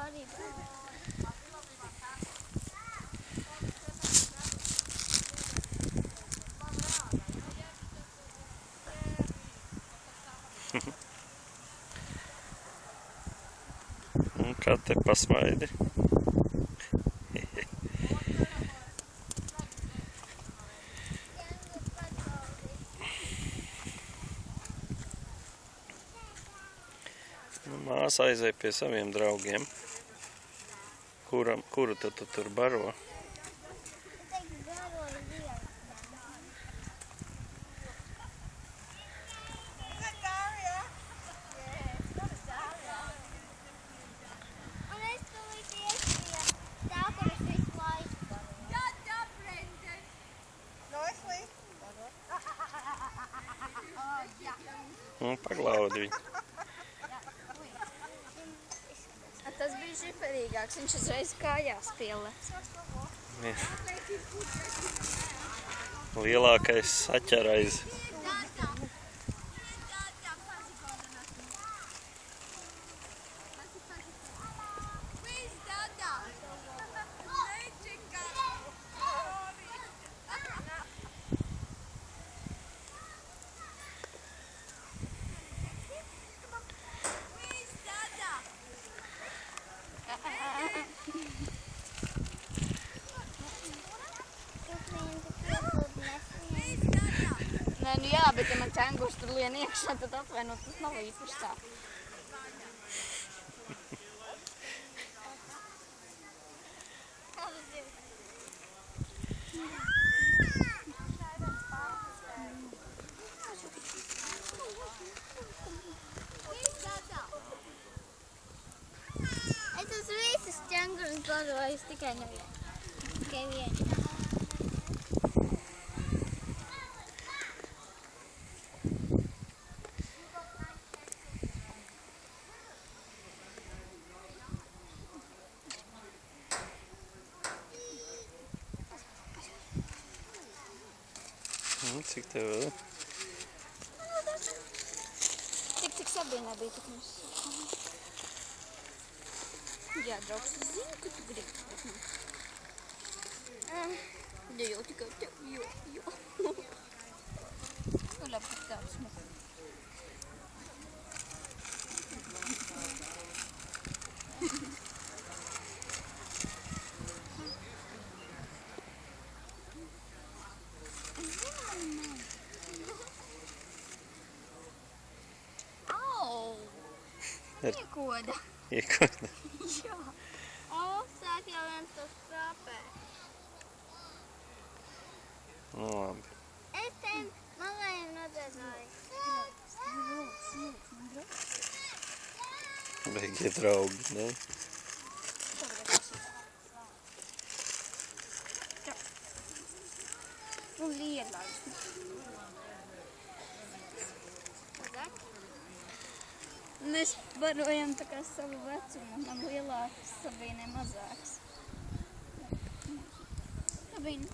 Arī Un kā te pasmaidi? Māsa aizēja pie saviem draugiem. Kuru tad tu tur baro? Un paglaudi viņu. Tas bija žiperīgāks, viņš uzreiz kājās pielec. Lielākais saķerais. Nē, nu jā, bet ja man cengurs tur lien iekšā, tad atvainot, tas nav īpaši tā. Es esmu visas cengurus baroju, tikai nevienu. Tikai vienu. Cik tev vēl? Cik Sabīnai bija, tik mums. Jā, draugs, es zinu, ka tu gribi. Ne jau tikai tev, jo. Nu, labi, tāds mums. Iekoda. Iekoda? Jā. O, sāk jau viens to sāpē. Nu, labi. Es ten mazajiem nodezāju. Beigie draugi, ne? Un lielais. Mēs barojam tā kā savu vecumu, man lielāks, Sabīnai mazāks. Sabīna.